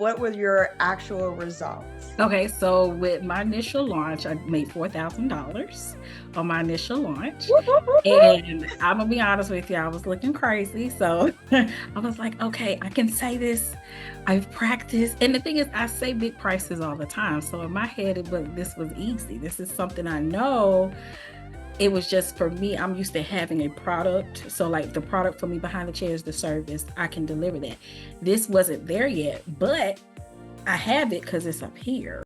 What were your actual results? Okay, so with my initial launch, I made $4,000 on my initial launch. And I'm gonna be honest with you, I was looking crazy. So I was like, okay, I can say this. I've practiced. And the thing is, I say big prices all the time. So in my head, this was easy. This is something I know. It was just for me, I'm used to having a product. So like the product for me behind the chair is the service. I can deliver that. This wasn't there yet, but I have it because it's up here.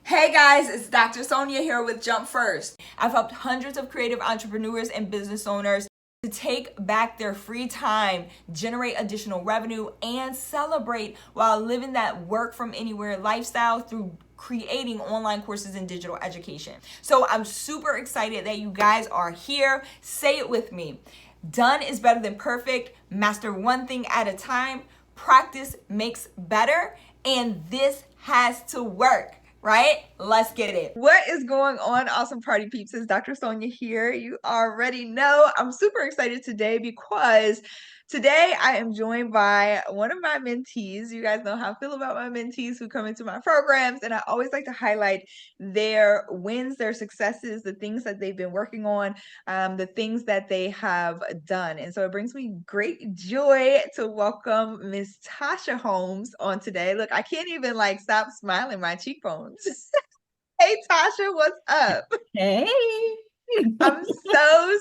Hey guys, it's Dr. Sonia here with Jump First. I've helped hundreds of creative entrepreneurs and business owners to take back their free time, generate additional revenue, and celebrate while living that work from anywhere lifestyle through creating online courses in digital education. So I'm super excited that you guys are here. Say it with me. Done is better than perfect. Master one thing at a time. Practice makes better. And this has to work. Right? Let's get it. What is going on, awesome party peeps? It's Dr. Sonia here. You already know I'm super excited today because today I am joined by one of my mentees. You guys know how I feel about my mentees who come into my programs, and I always like to highlight their wins, their successes, the things that they've been working on, the things that they have done. And so it brings me great joy to welcome Miss Tosha Holmes on today. Look, I can't even stop smiling, my cheekbones. Hey Tasha, what's up? Hey. I'm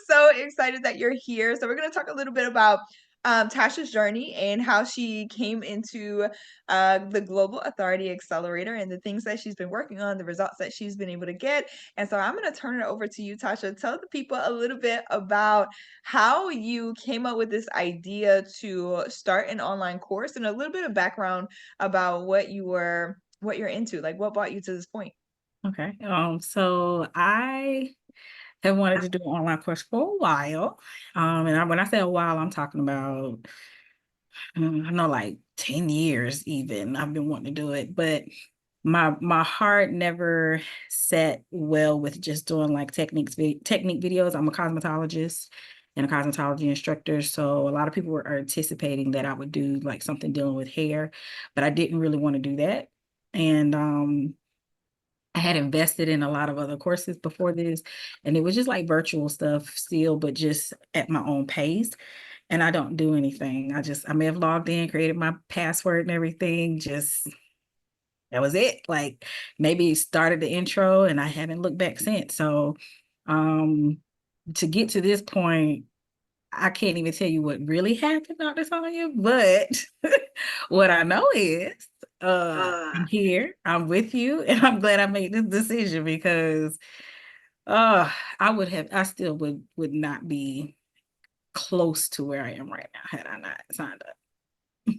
so excited that you're here. So we're going to talk a little bit about Tasha's journey and how she came into the Global Authority Accelerator and the things that she's been working on, the results that she's been able to get. And so I'm going to turn it over to you, Tasha. Tell the people a little bit about how you came up with this idea to start an online course and a little bit of background about what you're into, like what brought you to this point. Okay. So I have wanted to do an online course for a while. When I say a while, I'm talking about I know like 10 years even. I've been wanting to do it, but my heart never sat well with just doing like technique videos. I'm a cosmetologist and a cosmetology instructor, so a lot of people were anticipating that I would do like something dealing with hair, but I didn't really want to do that. And I had invested in a lot of other courses before this, and it was just like virtual stuff still, but just at my own pace. And I don't do anything. I may have logged in, created my password and everything. Just that was it. Like maybe started the intro and I haven't looked back since. So um to get to this point, I can't even tell you what really happened, Dr. Sonia, but what I know is I'm here, I'm with you, and I'm glad I made this decision because I still would not be close to where I am right now had I not signed up.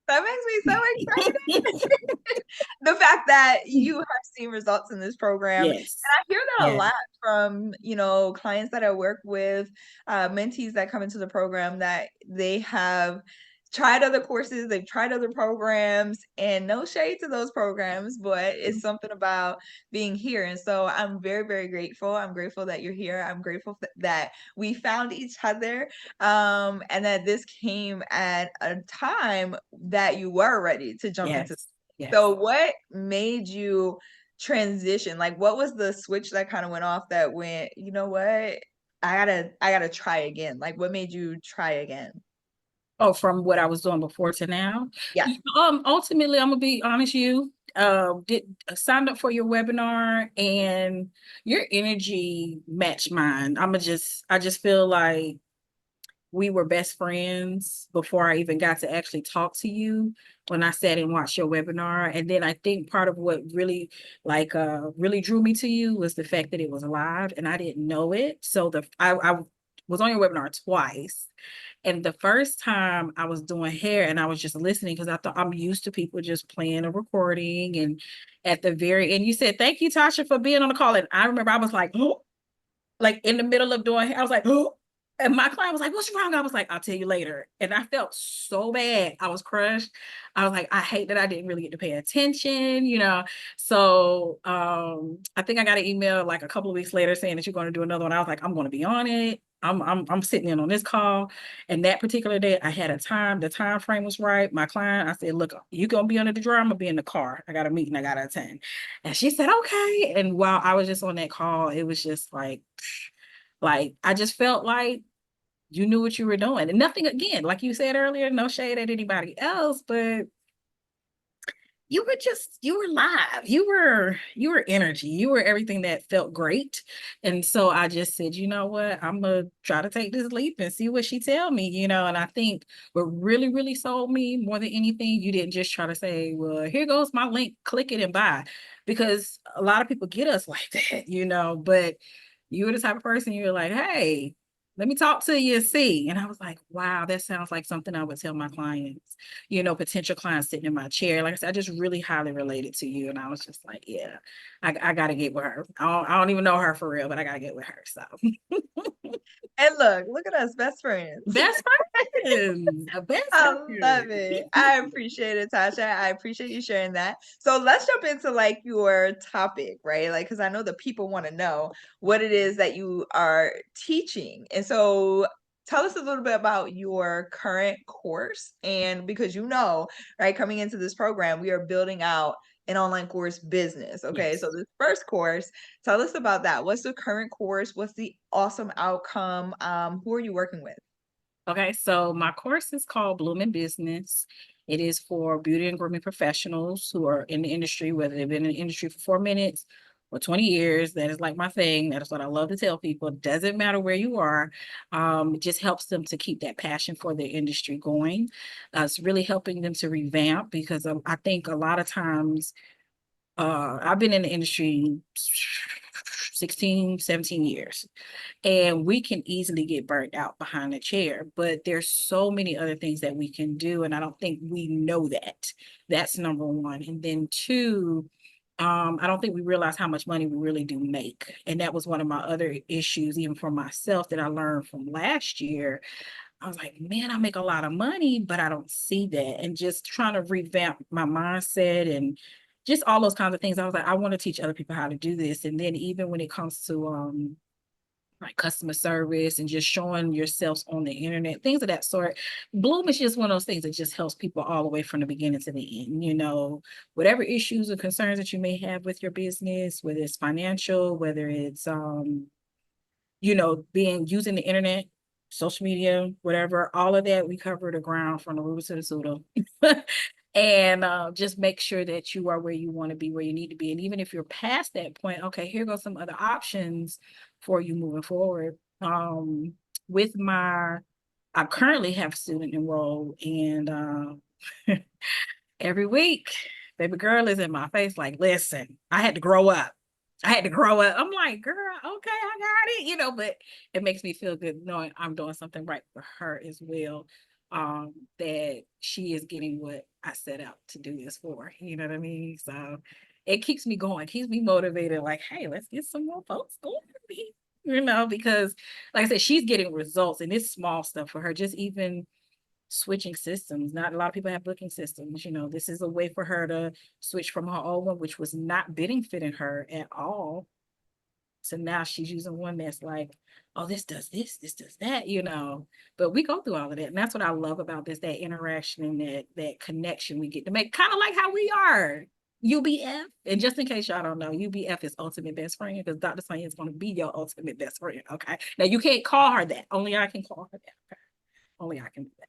That makes me so excited. The fact that you have seen results in this program. And Yes. I hear that a Yes. lot from, clients that I work with, mentees that come into the program that they have tried other courses, they've tried other programs, and no shade to those programs, but it's something about being here. And so I'm very, very grateful. I'm grateful that you're here. I'm grateful that we found each other, and that this came at a time that you were ready to jump into. Yes. Yes. So what made you transition? Like what was the switch that kind of went off that went, you know what? I gotta try again. Like what made you try again? Oh, from what I was doing before to now. Yeah. Ultimately, I'm gonna be honest. You did signed up for your webinar, and your energy matched mine. I just feel like we were best friends before I even got to actually talk to you when I sat and watched your webinar. And then I think part of what really really drew me to you was the fact that it was live and I didn't know it. So I was on your webinar twice. And the first time I was doing hair and I was just listening because I thought I'm used to people just playing a recording. And at the very end, you said, "Thank you, Tasha, for being on the call." And I remember I was like, oh, like in the middle of doing hair, I was like, oh. And my client was like, "What's wrong?" I was like, "I'll tell you later." And I felt so bad. I was crushed. I was like, I hate that I didn't really get to pay attention, you know. So I think I got an email like a couple of weeks later saying that you're going to do another one. I was like, I'm going to be on it. I'm sitting in on this call. And that particular day I had a time, the time frame was right. My client, I said, look, you gonna be under the dryer, I'm gonna be in the car. I got a meeting I gotta attend. And she said, okay. And while I was just on that call, it was just like I just felt like you knew what you were doing. And nothing, again, like you said earlier, no shade at anybody else, but you were live. You were energy. You were everything that felt great. And so I just said, you know what? I'm gonna try to take this leap and see what she tell me, you know. And I think what really, really sold me more than anything, you didn't just try to say, well, here goes my link, click it and buy. Because a lot of people get us like that, you know, but you were the type of person you're like, hey, let me talk to you and see. And I was like, wow, that sounds like something I would tell my clients, you know, potential clients sitting in my chair. Like I said, I just really highly related to you. And I was just like, yeah, I got to get with her. I don't even know her for real, but I got to get with her. So And look at us, best friends. best friends, a best I love friend. it. I appreciate it, Tasha. I appreciate you sharing that. So let's jump into like your topic, right? Like, because I know the people want to know what it is that you are teaching. And so tell us a little bit about your current course. And because right, coming into this program, we are building out an online course business. Okay. So Yes. this first course, tell us about that. What's the current course? What's the awesome outcome? Who are you working with? Okay, so my course is called Bloom in Business. It is for beauty and grooming professionals who are in the industry, whether they've been in the industry for 4 minutes or 20 years. That is like my thing. That is what I love to tell people. Doesn't matter where you are. It just helps them to keep that passion for their industry going. It's really helping them to revamp because I think a lot of times I've been in the industry 16, 17 years. And we can easily get burnt out behind a chair, but there's so many other things that we can do. And I don't think we know that. That's number one. And then two, I don't think we realize how much money we really do make. And that was one of my other issues, even for myself, that I learned from last year. I was like, man, I make a lot of money, but I don't see that. And just trying to revamp my mindset and just all those kinds of things. I was like, I want to teach other people how to do this. And then even when it comes to like customer service and just showing yourselves on the internet, things of that sort. Bloom is just one of those things that just helps people all the way from the beginning to the end. You know, whatever issues or concerns that you may have with your business, whether it's financial, whether it's you know, being using the internet, social media, whatever, all of that, we cover the ground from the root to the pseudo. And just make sure that you are where you want to be, where you need to be. And even if you're past that point, okay, here goes some other options for you moving forward. With my, I currently have a student enrolled, and every week, baby girl is in my face like, listen, I had to grow up. I had to grow up. I'm like, girl, okay, I got it, you know, but it makes me feel good knowing I'm doing something right for her as well. That she is getting what I set out to do this for. You know what I mean? So it keeps me going, keeps me motivated, like, hey, let's get some more folks going for me, you know, because like I said, she's getting results and it's small stuff for her, just even switching systems. Not a lot of people have booking systems. You know, this is a way for her to switch from her old one, which was not bidding fitting her at all. So now she's using one that's like, oh, this does that, you know. But we go through all of that. And that's what I love about this, that interaction and that connection we get to make, kind of like how we are. UBF. And just in case y'all don't know, UBF is ultimate best friend because Dr. Sonia is going to be your ultimate best friend. Okay. Now you can't call her that. Only I can call her that. Okay? Only I can do that.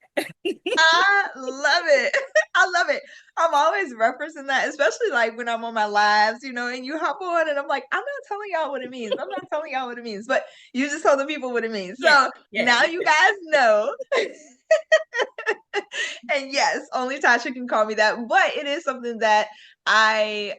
I love it. I love it. I'm always referencing that, especially like when I'm on my lives, and you hop on and I'm like, I'm not telling y'all what it means. I'm not telling y'all what it means, but you just tell the people what it means. Yes, So yes. now you guys know. And yes, only Tasha can call me that, but it is something that I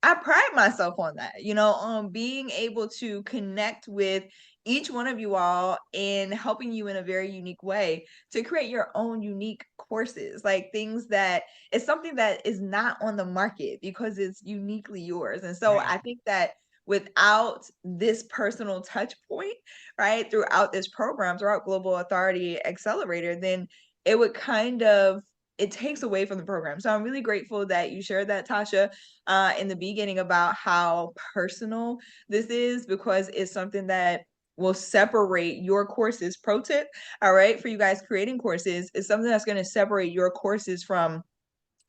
pride myself on that, on being able to connect with each one of you all and helping you in a very unique way to create your own unique courses, like things that is something that is not on the market because it's uniquely yours. And so Right. I think that without this personal touch point, right, throughout this program, throughout Global Authority Accelerator, then it would kind of, it takes away from the program. So I'm really grateful that you shared that, Tasha, in the beginning about how personal this is, because it's something that will separate your courses. Pro tip, all right, for you guys creating courses, is something that's going to separate your courses from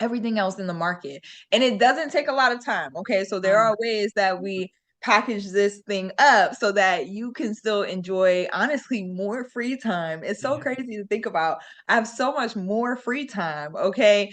everything else in the market. And it doesn't take a lot of time. Okay. So there are ways that we package this thing up so that you can still enjoy, honestly, more free time. It's so crazy to think about. I have so much more free time. Okay.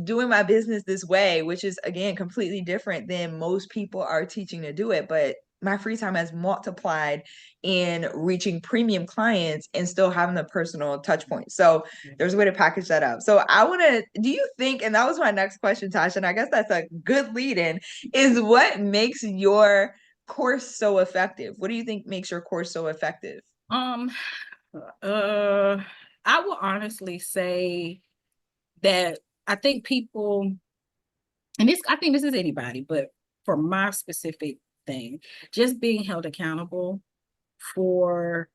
Doing my business this way, which is again completely different than most people are teaching to do it. But my free time has multiplied in reaching premium clients and still having the personal touch point. So there's a way to package that up. So I want to, do you think, and that was my next question, Tasha, and I guess that's a good lead in, is what makes your course so effective? What do you think makes your course so effective? Um, I will honestly say that I think people, and this, I think this is anybody, but for my specific thing, just being held accountable for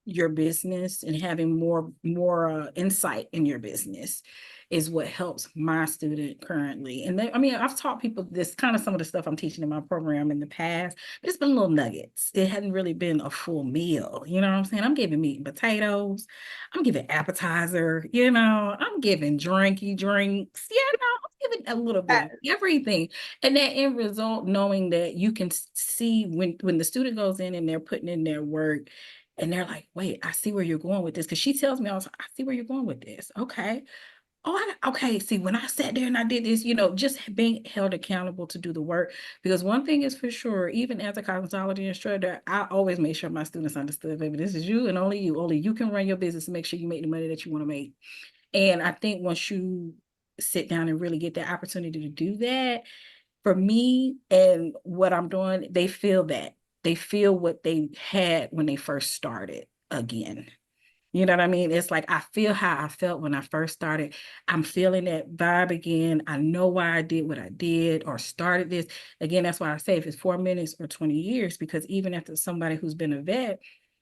your business and having more insight in your business is what helps my student currently. And I mean, I've taught people this kind of some of the stuff I'm teaching in my program in the past, but it's been little nuggets. It hadn't really been a full meal. You know what I'm saying? I'm giving meat and potatoes. I'm giving appetizer. I'm giving drinky drinks. I'm giving a little bit of everything. And that end result, knowing that you can see when the student goes in and they're putting in their work, and they're like, wait, I see where you're going with this. Because she tells me, I see where you're going with this. Okay. Oh, okay. See, when I sat there and I did this, just being held accountable to do the work. Because one thing is for sure, even as a cosmetology instructor, I always make sure my students understood, baby, this is you and only you. Only you can run your business and make sure you make the money that you want to make. And I think once you sit down and really get the opportunity to do that, for me and what I'm doing, they feel that. They feel what they had when they first started again. You know what I mean? It's like I feel how I felt when I first started. I'm feeling that vibe again. I know why I did what I did or started this. Again, that's why I say if it's 4 minutes or 20 years, because even after somebody who's been a vet,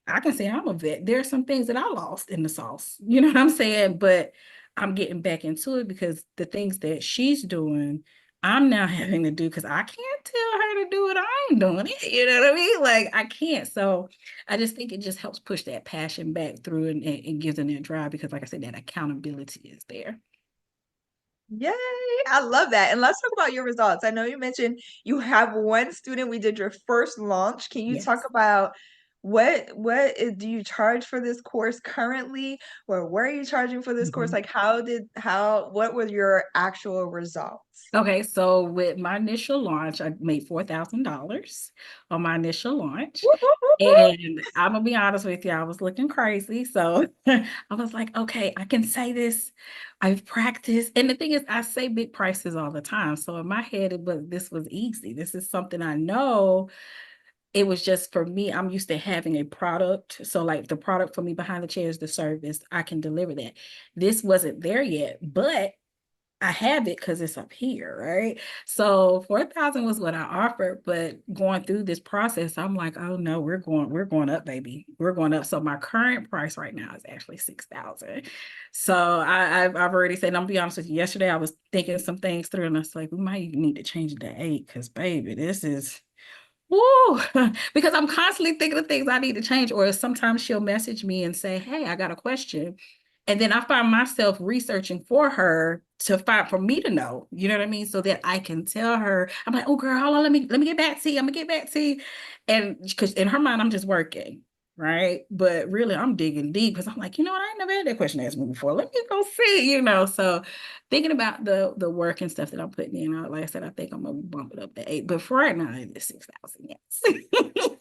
I can say I'm a vet. There are some things that I lost in the sauce. You know what I'm saying? But I'm getting back into it because the things that she's doing, I'm now having to do because I can't tell her to do it. I ain't doing it. You know what I mean? Like I can't. So I just think it just helps push that passion back through and gives them that drive because, like I said, that accountability is there. Yay, I love that. And let's talk about your results. I know you mentioned you have one student. We did your first launch. Can you talk Yes. about do you charge for this course currently? Or where are you charging for this course? Mhm. Like what were your actual results? Okay, so with my initial launch, I made $4,000 on my initial launch. Whoop, whoop, whoop, whoop. And I'm gonna be honest with you, I was looking crazy. So I was like, okay, I can say this. I've practiced. And the thing is, I say big prices all the time. So in my head, this was easy. This is something I know. It was just for me, I'm used to having a product. So like the product for me behind the chair is the service. I can deliver that. This wasn't there yet, but I have it because it's up here, right? So 4,000 was what I offered, but going through this process, I'm like, oh no, we're going up, baby. We're going up. So my current price right now is actually 6,000. So I've already said, I'm gonna be honest with you. Yesterday I was thinking some things through, and I was like, we might even need to change it to 8 because baby, this is woo, because I'm constantly thinking of things I need to change. Or sometimes she'll message me and say, hey, I got a question. And then I find myself researching for her to find for me to know, you know what I mean? So that I can tell her, I'm like, oh girl, hold on, let me get back to you. I'm gonna get back to you. And because in her mind, I'm just working, right? But really I'm digging deep because I'm like, you know what? I ain't never had that question asked me before. Let me go see. So thinking about the work and stuff that I'm putting in, like I said, I think I'm gonna bump it up to 8. But for right now, it is 6,000. Yes.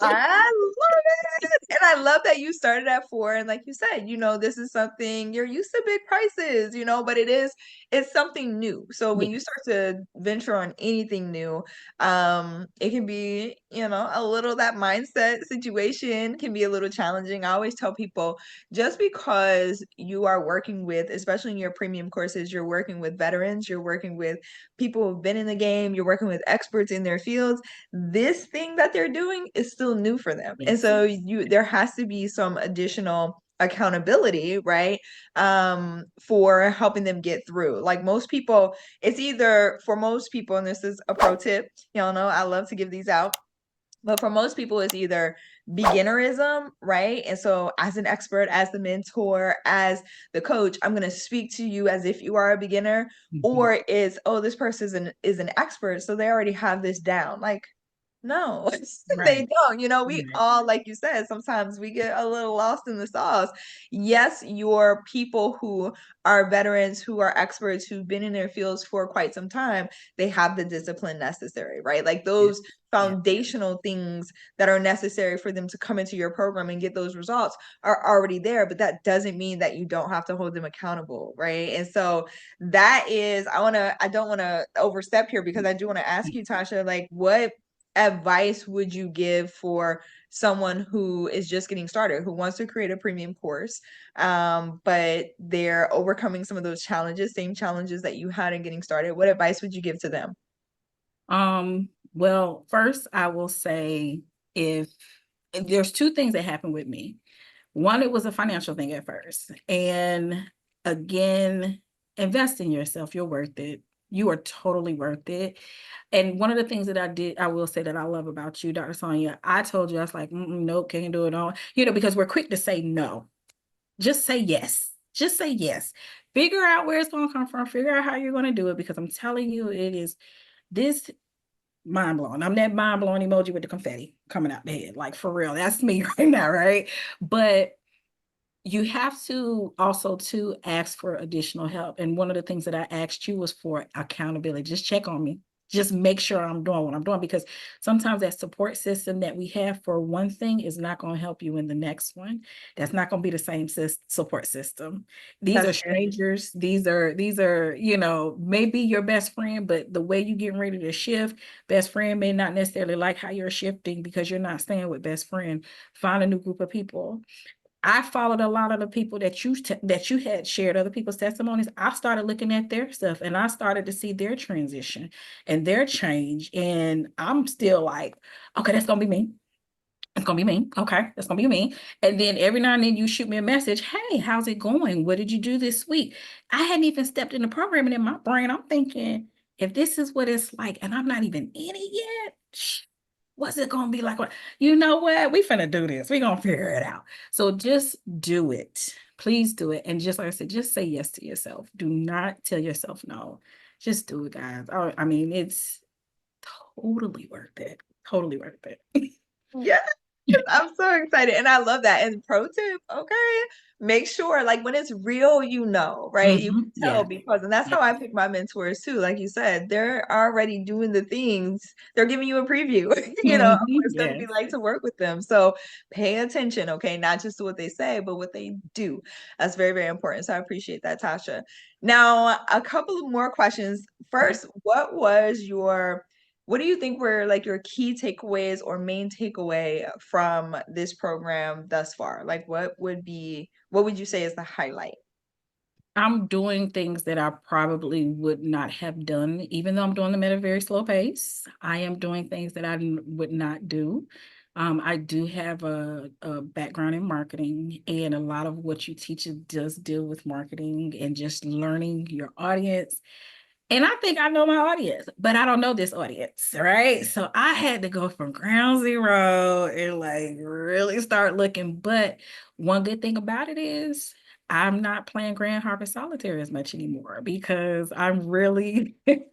I love it. And I love that you started at 4. And like you said, this is something you're used to big prices, but it's something new. So when you Yes. start to venture on anything new, it can be, a little, that mindset situation can be a little challenging. I always tell people, just because you are working with, especially in your premium courses, you're working with veterans, you're working with people who've been in the game, you're working with experts in their fields, this thing that they're doing is still new for them. And Yes. so there has to be some additional accountability, right? For helping them get through. Like most people, it's either, for most people, and this is a pro tip, y'all know I love to give these out. But for most people, it's either beginnerism, right? And so, as an expert, as the mentor, as the coach, I'm going to speak to you as if you are a beginner. Mhm. Or it's, oh, this person is an expert, so they already have this down. Like, no, they Right. don't. We Right. all, like you said, sometimes we get a little lost in the sauce. Yes, your people who are veterans, who are experts, who've been in their fields for quite some time, they have the discipline necessary, right? Like Yeah. those Yeah. foundational things that are necessary for them to come into your program and get those results are already there, but that doesn't mean that you don't have to hold them accountable, right? And so that is, I don't want to overstep here, because I do want to ask you, Tasha, like, what advice would you give for someone who is just getting started, who wants to create a premium course, but they're overcoming some of those challenges, same challenges that you had in getting started? What advice would you give to them? Well, first I will say, if there's two things that happened with me. One, it was a financial thing at first. And again, invest in yourself. You're worth it. You are totally worth it. And one of the things that I will say that I love about you, Dr. Sonia, I told you, I was like, nope, can't do it all. Because we're quick to say no. Just say yes. Just say yes. Figure out where it's going to come from. Figure out how you're going to do it, because I'm telling you, it is this mind blowing. I'm that mind blowing emoji with the confetti coming out the head. Like, for real. That's me right now, right? But you have to also to ask for additional help. And one of the things that I asked you was for accountability. Just check on me. Just make sure I'm doing what I'm doing, because sometimes that support system that we have for one thing is not going to help you in the next one. That's not going to be the same support system. These That's are true. strangers. These are, maybe your best friend, but the way you getting ready to shift, best friend may not necessarily like how you're shifting, because you're not staying with best friend. Find a new group of people. I followed a lot of the people that you had shared other people's testimonies. I started looking at their stuff, and I started to see their transition and their change. And I'm still like, okay, that's gonna be me. It's gonna be me. Okay, that's gonna be me. And then every now and then you shoot me a message. Hey, how's it going? What did you do this week? I hadn't even stepped in the program, and in my brain, I'm thinking, if this is what it's like, and I'm not even in it yet, what's it gonna be like? You know what? We finna do this. We gonna figure it out. So just do it. Please do it. And just like I said, just say yes to yourself. Do not tell yourself no. Just do it, guys. I mean, it's totally worth it. Totally worth it. Yeah. I'm so excited. And I love that. And pro tip, okay, make sure, like, when it's real, right? You can tell, Yeah. because, and that's Yeah. how I pick my mentors too. Like you said, they're already doing the things, they're giving you a preview, of what it's going to be Yes. like to work with them. So pay attention, okay? Not just to what they say, but what they do. That's very, very important. So I appreciate that, Tasha. Now, a couple of more questions. Okay. First, what do you think were like your key takeaways or main takeaway from this program thus far? Like, what would you say is the highlight? I'm doing things that I probably would not have done, even though I'm doing them at a very slow pace. I am doing things that would not do. I do have a background in marketing, and a lot of what you teach does deal with marketing and just learning your audience. And I think I know my audience, but I don't know this audience, right? So I had to go from ground zero and like really start looking. But one good thing about it is I'm not playing Grand Harvest Solitaire as much anymore, because I'm really doing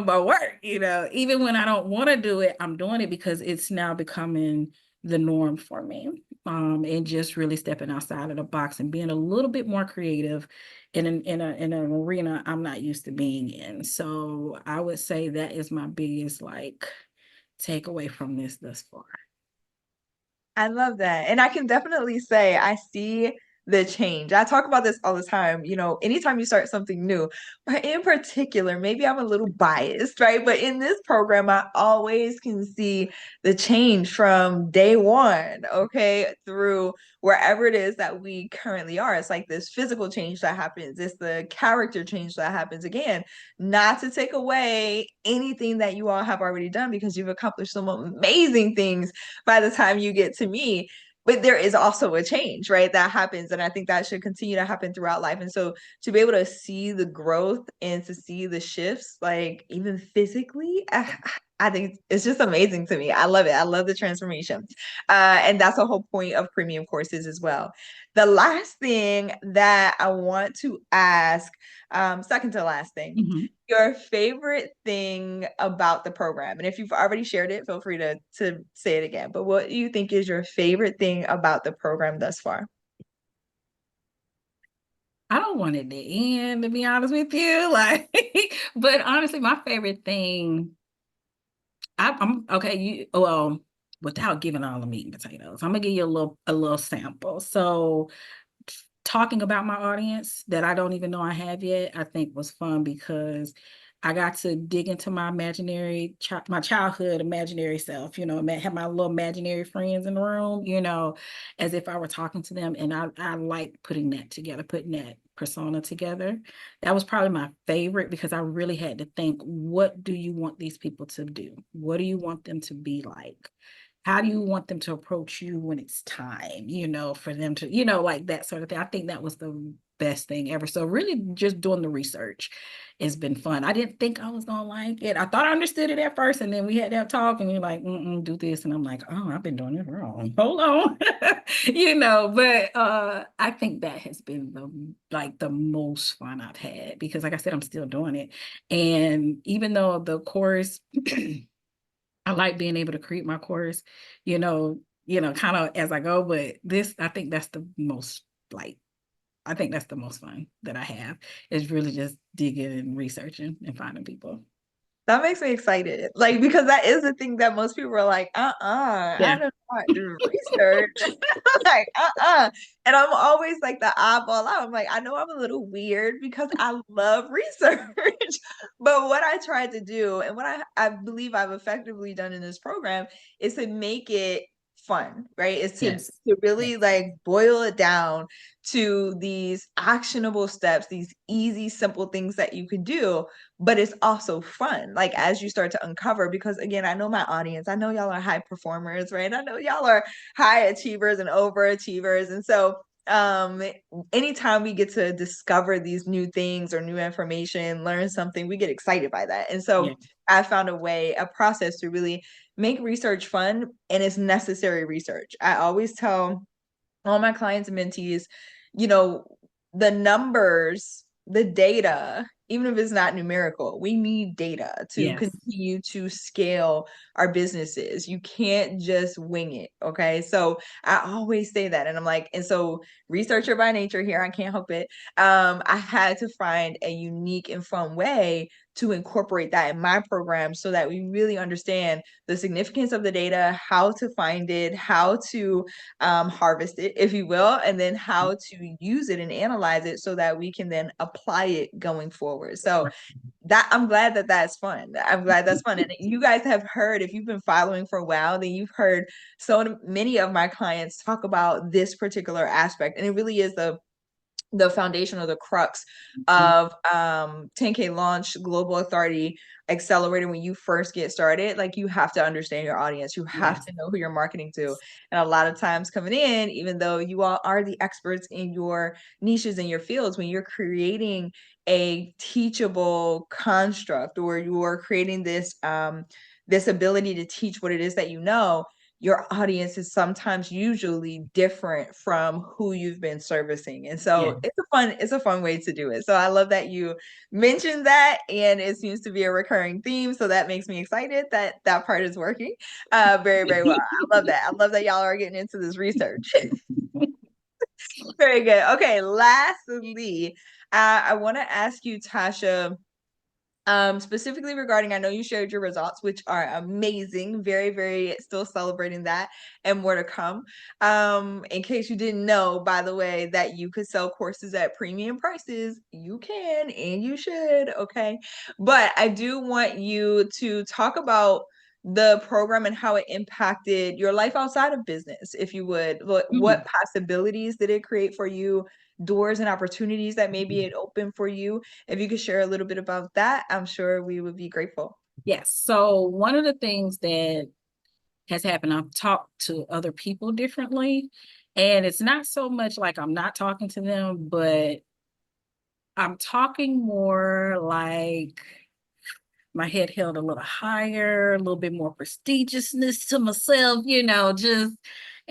my work, Even when I don't want to do it, I'm doing it because it's now becoming the norm for me. And just really stepping outside of the box and being a little bit more creative in an arena I'm not used to being in. So I would say that is my biggest like takeaway from this thus far. I love that. And I can definitely say I see the change. I talk about this all the time. Anytime you start something new, but in particular, maybe I'm a little biased, right? But in this program, I always can see the change from day one, okay, through wherever it is that we currently are. It's like this physical change that happens, it's the character change that happens. Again, not to take away anything that you all have already done because you've accomplished some amazing things by the time you get to me. But there is also a change, right? That happens. And I think that should continue to happen throughout life. And so to be able to see the growth and to see the shifts, like even physically, I think it's just amazing to me. I love it. I love the transformation. And that's the whole point of premium courses as well. The last thing that I want to ask, second to last thing, Mhm. your favorite thing about the program. And if you've already shared it, feel free to say it again. But what do you think is your favorite thing about the program thus far? I don't want it to end, to be honest with you. Like, but honestly, my favorite thing, I'm okay. Well, without giving all the meat and potatoes, I'm gonna give you a little sample. So, talking about my audience that I don't even know I have yet, I think was fun because I got to dig into my my childhood imaginary self, have my little imaginary friends in the room, as if I were talking to them. And I like putting that together, putting that persona together. That was probably my favorite because I really had to think, what do you want these people to do? What do you want them to be like? How do you want them to approach you when it's time, for them to, like that sort of thing. I think that was the best thing ever. So really just doing the research has been fun. I didn't think I was gonna like it. I thought I understood it at first, and then we had that talk, and you're like, do this. And I'm like, oh, I've been doing it wrong. Hold on. But I think that has been the most fun I've had because like I said, I'm still doing it. And even though the course I like being able to create my course, kind of as I go. But this, I think that's the most like, I think that's the most fun that I have is really just digging and researching and finding people. That makes me excited. Like, because that is the thing that most people are like, I Yeah. don't know how to do research. Like, And I'm always like the oddball out. I'm like, I know I'm a little weird because I love research. But what I tried to do and what I believe I've effectively done in this program is to make it fun, right? Is to Yes. to really Yes. like boil it down to these actionable steps, these easy, simple things that you can do, but it's also fun. Like as you start to uncover, because again, I know my audience, I know y'all are high performers, right? I know y'all are high achievers and overachievers. And so anytime we get to discover these new things or new information, learn something, we get excited by that. And so Yeah. I found a process to really make research fun, and it's necessary research. I always tell all my clients and mentees, you know, the numbers, the data, even if it's not numerical, we need data to Yes. continue to scale our businesses. You can't just wing it. Okay. So I always say that. And I'm like, and so researcher by nature here, I can't help it. I had to find a unique and fun way to incorporate that in my program so that we really understand the significance of the data, how to find it, how to harvest it, if you will, and then how to use it and analyze it so that we can then apply it going forward. So that I'm glad that that's fun. I'm glad that's fun. And you guys have heard, if you've been following for a while, then you've heard so many of my clients talk about this particular aspect. And it really is the foundation or the crux of 10K launch global authority accelerator. When you first get started, like you have to understand your audience, you have Yes. to know who you're marketing to. And a lot of times coming in, even though you all are the experts in your niches and your fields, when you're creating a teachable construct or you're creating this ability to teach what it is that you know, your audience is sometimes usually different from who you've been servicing. And so Yeah. it's a fun way to do it. So I love that you mentioned that, and it seems to be a recurring theme. So that makes me excited that that part is working very, very well. I love that. I love that y'all are getting into this research. Very good. Okay, lastly, I want to ask you, Tasha, Specifically regarding, I know you shared your results, which are amazing. Very, very still celebrating that and more to come. In case you didn't know, by the way, that you could sell courses at premium prices, you can and you should, okay? But I do want you to talk about the program and how it impacted your life outside of business, if you would. What Mhm. possibilities did it create for you? Doors and opportunities that maybe it opened for you? If you could share a little bit about that, I'm sure we would be grateful. Yes. So one of the things that has happened, I've talked to other people differently. And it's not so much like I'm not talking to them, but I'm talking more like my head held a little higher, a little bit more prestigiousness to myself, just,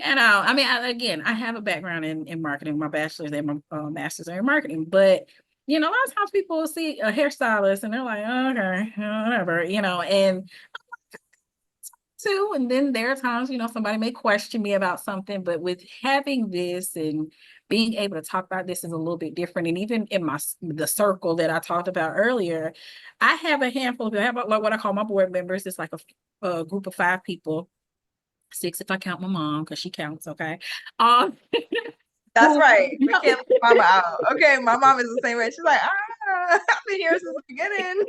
I mean, again, I have a background in marketing, my bachelor's and my master's are in marketing, but, a lot of times people will see a hairstylist and they're like, oh, okay, whatever, and too. And then there are times, somebody may question me about something, but with having this and being able to talk about this is a little bit different. And even in the circle that I talked about earlier, I have a handful of people. I have like what I call my board members. It's like a group of 5 people, 6 if I count my mom because she counts. Okay, um, That's who, right. We can't leave mama out. Okay, my mom is the same way. She's like, I've been here since the beginning.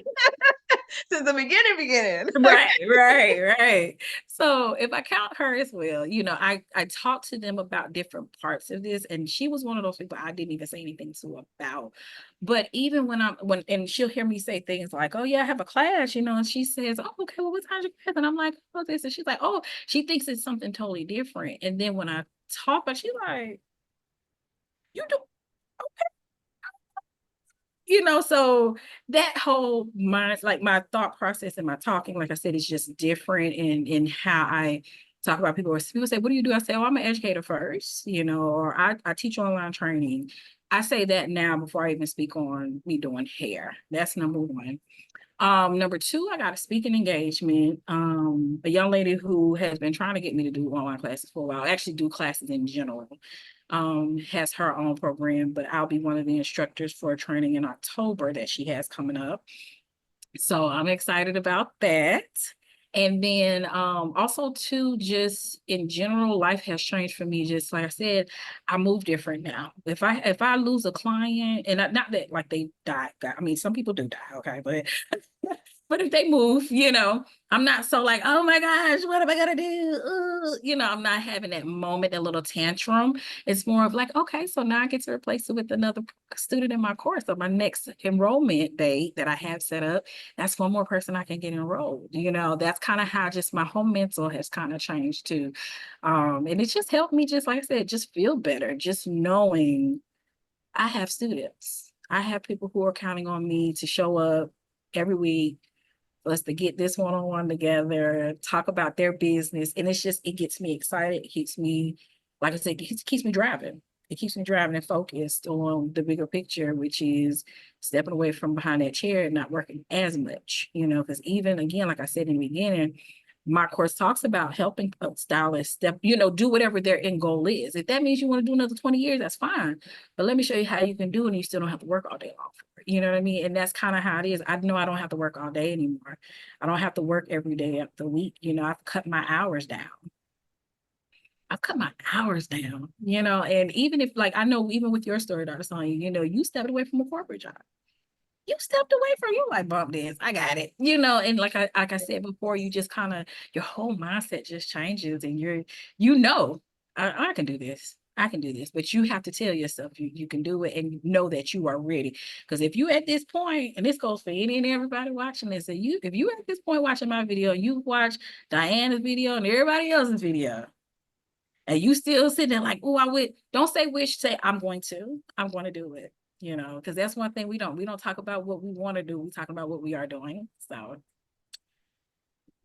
Since the beginning. Right, right, right. So if I count her as well, I talked to them about different parts of this, and she was one of those people I didn't even say anything to about. But even and she'll hear me say things like, "Oh yeah, I have a class," and she says, "Oh okay, well what time's your class?" And I'm like, "Oh this," and she's like, "Oh," she thinks it's something totally different. And then when I talk, but she's like, "You do." So that whole mind, like my thought process and my talking, like I said, is just different in how I talk about people. Or people say, what do you do? I say, oh, I'm an educator first, or I teach online training. I say that now before I even speak on me doing hair. That's number one. Number two, I got a speaking engagement. A young lady who has been trying to get me to do online classes for a while, actually do classes in general, has her own program, but I'll be one of the instructors for a training in October that she has coming up. So I'm excited about that. And then also too, just in general, life has changed for me. Just like I said, I move different now. If I lose a client, and not that like they die, I mean some people do die, okay, but but if they move, I'm not so like, oh my gosh, what am I gonna do? I'm not having that moment, that little tantrum. It's more of like, okay, so now I get to replace it with another student in my course. So my next enrollment date that I have set up, that's one more person I can get enrolled. That's kind of how just my whole mental has kind of changed too. And it's just helped me, just like I said, just feel better, just knowing I have students. I have people who are counting on me to show up every week for us to get this one-on-one together, talk about their business. And it gets me excited. It keeps me, like I said, it keeps me driving. It keeps me driving and focused on the bigger picture, which is stepping away from behind that chair and not working as much, because even again, like I said in the beginning, my course talks about helping stylists do whatever their end goal is. If that means you want to do another 20 years, that's fine. But let me show you how you can do it and you still don't have to work all day long for it. You know what I mean? And that's kind of how it is. I know I don't have to work all day anymore. I don't have to work every day of the week. I've cut my hours down. I've cut my hours down, and even if like I know even with your story, Dr. Sonia, you stepped away from a corporate job. You stepped away from you like bump this. I got it. And like I said before, you just kind of your whole mindset just changes and I can do this. I can do this. But you have to tell yourself you can do it and know that you are ready. Because if you at this point, and this goes for any and everybody watching this, and if you at this point watching my video, you watch Diana's video and everybody else's video, and you still sitting there like, oh, I would don't say wish, say I'm going to do it, because that's one thing we don't talk about what we want to do. We talk about what we are doing. So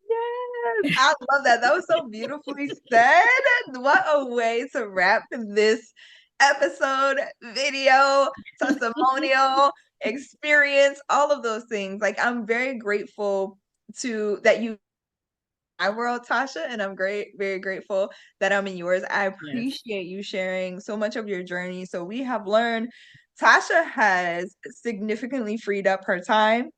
Yes, I love that. That was so beautifully said. What a way to wrap this episode, video, testimonial, experience, all of those things. Like I'm very grateful to that you my world, Tasha, and I'm very grateful that I'm in yours. I yes. appreciate you sharing so much of your journey. So we have learned Tasha has significantly freed up her time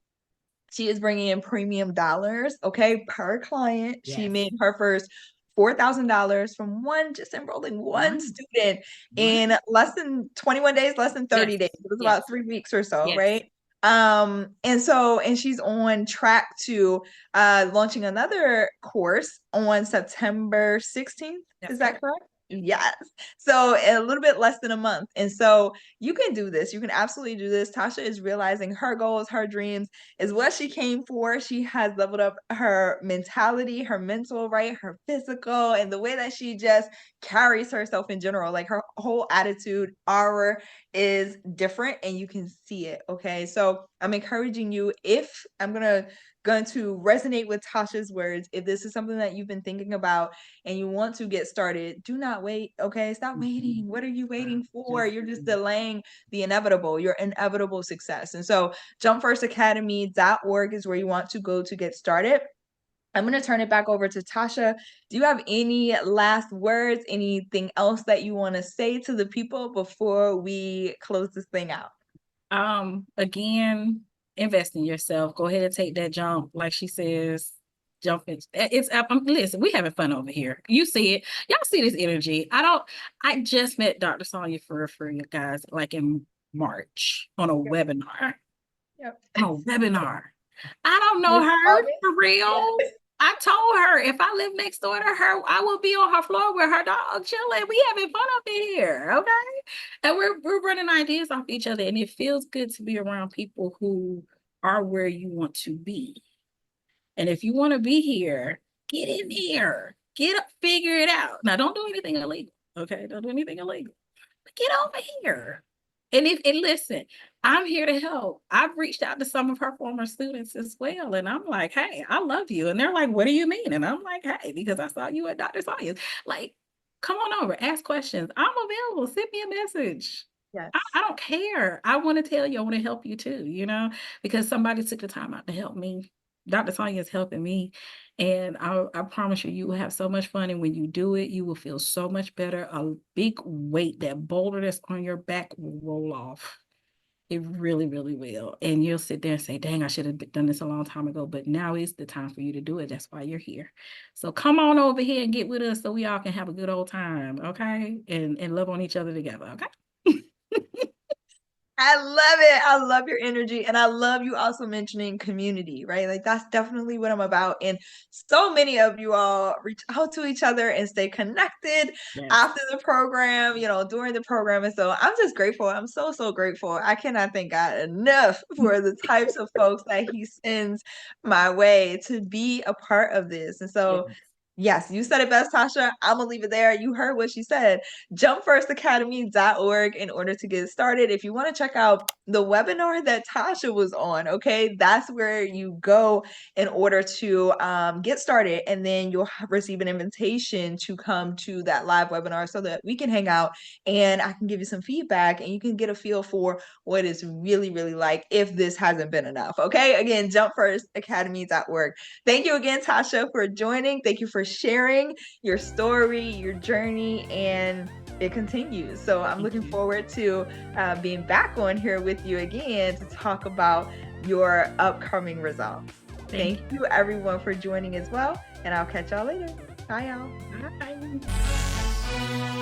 She is bringing in premium dollars, okay, per client. She Yes. made her first $4,000 from just enrolling one student in less than 21 days, less than 30 Yes. days. It was Yes. about 3 weeks or so, Yes. right? And she's on track to launching another course on September 16th. That's Is that correct. correct? Yes. So a little bit less than a month. And so you can do this. You can absolutely do this. Tasha is realizing her goals, her dreams is what she came for. She has leveled up her mentality, her mental, right? Her physical, and the way that she just carries herself in general. Like her whole attitude, aura is different and you can see it. Okay. So I'm encouraging you, if I'm going to resonate with Tasha's words, if this is something that you've been thinking about and you want to get started, do not wait. Okay. Stop waiting. What are you waiting for? You're just delaying the inevitable, your inevitable success. And so jumpfirstacademy.org is where you want to go to get started. I'm going to turn it back over to Tasha. Do you have any last words, anything else that you want to say to the people before we close this thing out? Again, invest in yourself. Go ahead and take that jump. Like she says, jump in. Listen, we having fun over here. You see it. Y'all see this energy. I just met Dr. Sonia for you guys, like in March on a webinar. Yep. On a webinar. I don't know her for real. Yes. I told her if I live next door to her, I will be on her floor with her dog chilling. We having fun up in here, okay? And we're running ideas off each other, and it feels good to be around people who are where you want to be. And if you want to be here, get in here, get up, figure it out. Now, don't do anything illegal, okay? Don't do anything illegal. But get over here. And listen, I'm here to help. I've reached out to some of her former students as well. And I'm like, hey, I love you. And they're like, what do you mean? And I'm like, hey, because I saw you at Dr. Sonia's. Like, come on over, ask questions. I'm available. Send me a message. Yes. I don't care. I want to tell you, I want to help you too, because somebody took the time out to help me. Dr. Sonia is helping me. And I promise you, you will have so much fun. And when you do it, you will feel so much better. A big weight, that boulder that's on your back will roll off. It really, really will. And you'll sit there and say, dang, I should have done this a long time ago. But now is the time for you to do it. That's why you're here. So come on over here and get with us so we all can have a good old time. Okay. And love on each other together. Okay. I love it. I love your energy. And I love you also mentioning community, right? Like that's definitely what I'm about. And so many of you all reach out to each other and stay connected after the program, during the program. And so I'm just grateful. I'm so, so grateful. I cannot thank God enough for the types of folks that he sends my way to be a part of this. And so yes, you said it best, Tasha. I'm going to leave it there. You heard what she said. Jumpfirstacademy.org in order to get started. If you want to check out the webinar that Tasha was on, okay, that's where you go in order to get started. And then you'll receive an invitation to come to that live webinar so that we can hang out and I can give you some feedback and you can get a feel for what it's really, really like if this hasn't been enough. Okay, again, jumpfirstacademy.org. Thank you again, Tasha, for joining. Thank you for sharing your story, your journey, and it continues. So I'm looking forward to being back on here with you again to talk about your upcoming results. Thank you everyone for joining as well, and I'll catch y'all later. Bye, y'all. Bye.